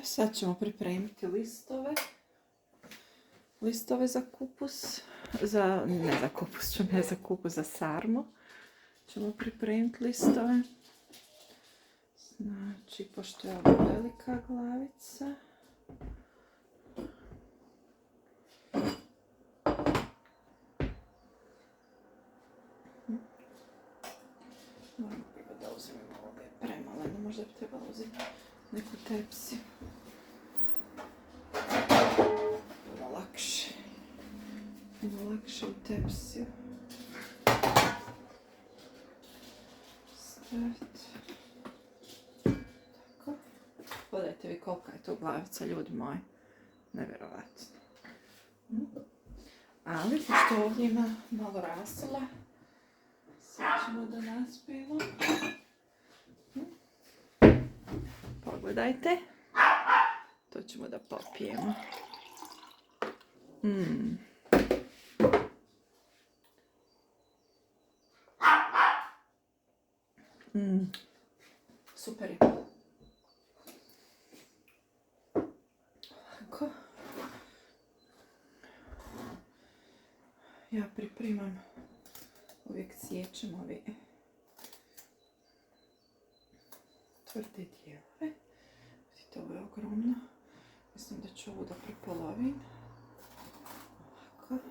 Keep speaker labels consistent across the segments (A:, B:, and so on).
A: Sad ćemo pripremiti listove. Listove za kupus. Ne za kupus, ne za kupus, za sarmu. Ćemo pripremiti listove. Znači, pošto je ovo velika glavica. Moram prvo da uzmem ovoga, je premaleno, možda bi trebalo uzeti neku tepsiju. Puno lakše u tepsiju staviti. Tako. Pogledajte vi kolika je to glavica, ljudi moji. Nevjerovatno. Ali, pošto ovdje ima malo rasula, sad ćemo da naspijemo. Pogledajte. To ćemo da popijemo. Super je. Ovako. Ja pripremam, uvijek siječem ove tvrde dijelove. Vidite, ovo je ogromno. Mislim da ću ovu da prepolovim. Ovako.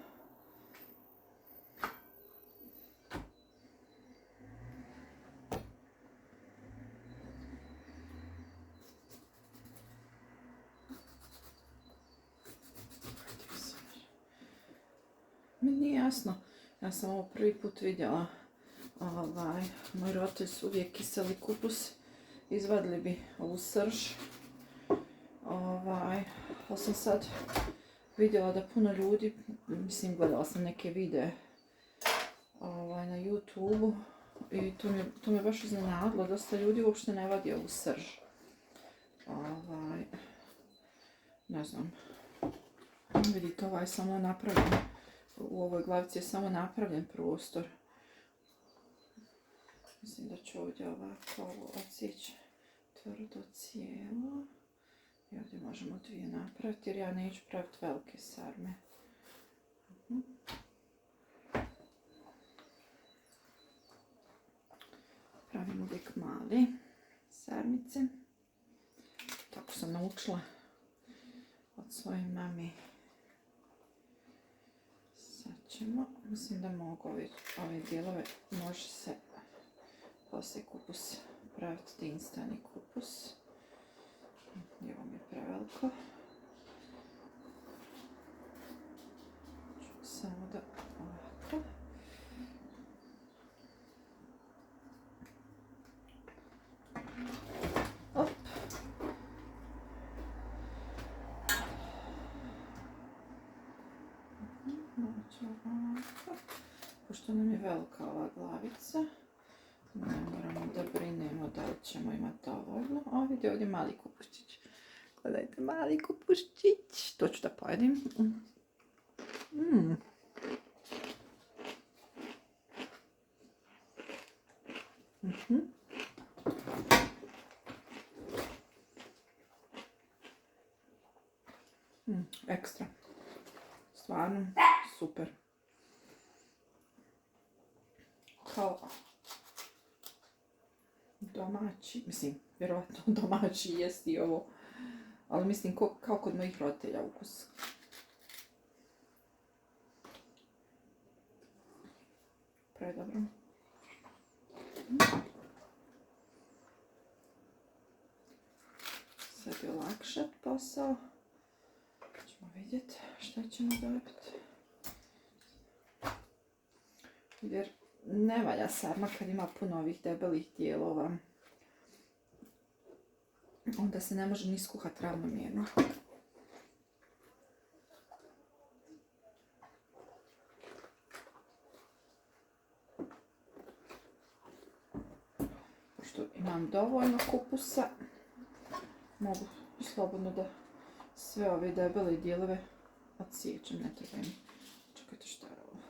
A: Mi nije jasno. Ja sam ovo prvi put vidjela. Moji roditelji su uvijek kiseli kupus. Izvadili bi ovu srž. Ali sam sad vidjela da puno ljudi, mislim gledala sam neke videe na YouTube-u i to me baš iznenadilo. Dosta ljudi uopšte ne vadi ovu srž. Ne znam. Vidite, ovaj je samo napravljen. U ovoj glavici je samo napravljen prostor. Mislim da ću ovdje ovako odsjeći tvrdo cijelo. I ovdje možemo dvije napraviti jer ja neću praviti velike sarme. Pravim uvijek mali sarmice. Tako sam naučila od svoje mami. Sad ćemo, mislim da mogu ove dijelove, može se poslije kupus praviti tinstani kupus. Ovo mi je preveliko. Ću samo da ovako. Op. Pošto nam je velika ova glavica, ne moramo da brinemo da li ćemo imati dovoljno. A vidite ovdje mali kupuščić. Gledajte, mali kupuščić. To ću da pojedim. Ekstra. Stvarno super. Kao domaći, mislim, vjerovatno domaći jesti ovo, ali mislim kao kod mojih roditelja ukus. Predobro. Sad je lakše posao. Ćemo vidjeti šta ćemo dobiti. Jer ne valja sarma kad ima puno ovih debelih dijelova. Onda se ne može ni skuhati ravnomjerno. Pošto imam dovoljno kupusa, mogu slobodno da sve ove debele dijelove odsiječem, ne treba mi. Čekajte, šta je ovo?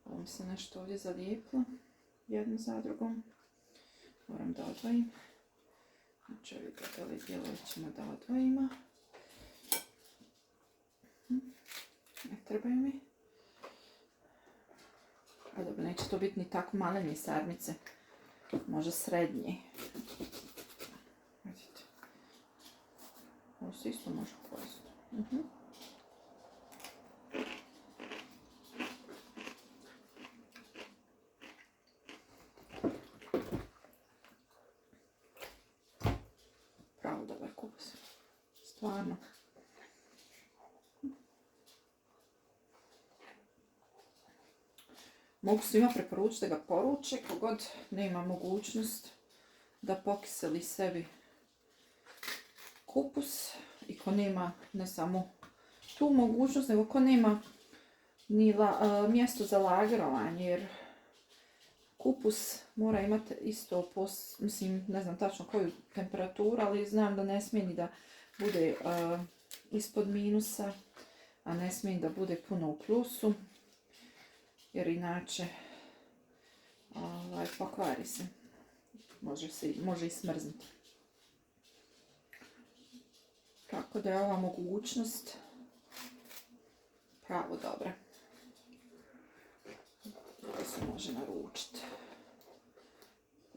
A: Ovo mi se nešto ovdje zalijepilo, jedno za drugom. Moram da odvojim. Znači ovi debeli dijelovi ćemo da odvojimo. Ne trebaju mi. A dobro, neće to biti ni tako malene sarmice. Možda srednje. Vidite. Ovo se isto može pojesti. Pravo dobar kupus. Stvarno. Mogu svima preporučiti da ga poruče, kogod nema mogućnost da pokiseli sebi kupus i ko nema ne samo tu mogućnost, nego ko nema ni mjesto za lagrovanje, jer kupus mora imati isto, mislim, ne znam tačno koju temperaturu, ali znam da ne smije ni da bude ispod minusa, a ne smije da bude puno u plusu, jer inače pokvari se. Može i smrznuti. Tako da je ova mogućnost pravo dobra. To se može naručiti.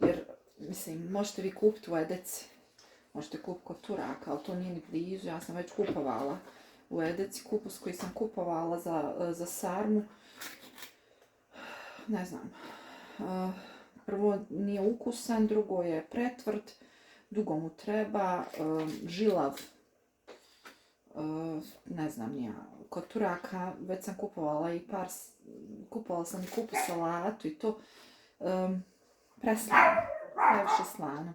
A: Jer, mislim, možete vi kupiti u Edeci. Možete kupiti kod Turaka, ali to nije ni blizu. Ja sam već kupovala u Edeci kupus koji sam kupovala za sarmu. Ne znam. Prvo nije ukusan, drugo je pretvrd, dugo mu treba, žilav. Ne znam ja, kod Turaka već sam kupovala kupovala sam i kupus salatu i to preslano, previše slano.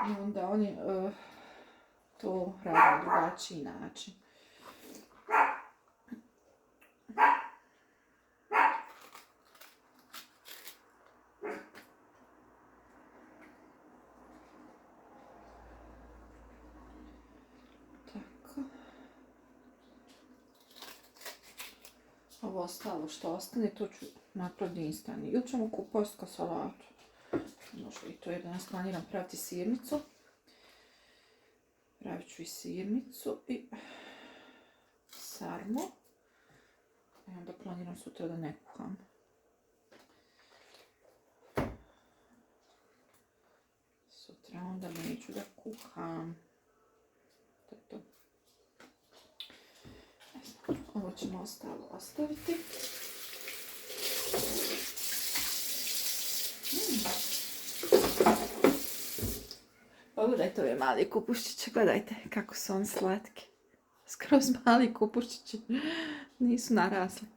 A: I onda oni to rade na drugačiji način. Ovo ostalo što ostane, to ću napraviti instant. Ili ćemo kupiti salatu. Možda i to jer danas planiram praviti sirnicu. Pravit ću i sirnicu i sarmu. I onda planiram sutra da ne kuham. Sutra onda neću da kuham. To je to. Ovo ćemo ostalo ostaviti. Pogledajte ove mali kupuščiće, gledajte kako su oni slatki. Skroz mali kupuščići, nisu narasli.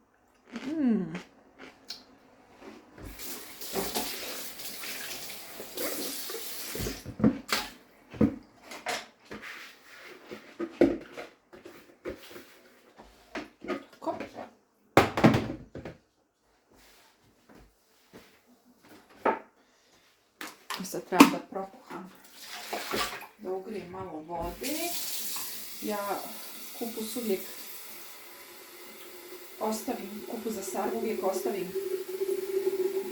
A: Sad trebam da prokuham, da ugrijem malo vode. Ja kupus uvijek ostavim, kupus za sarmu uvijek ostavim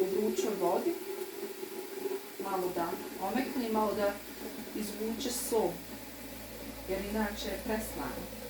A: u vrućoj vodi. Malo da omekne i malo da izvuče so, jer inače je preslano.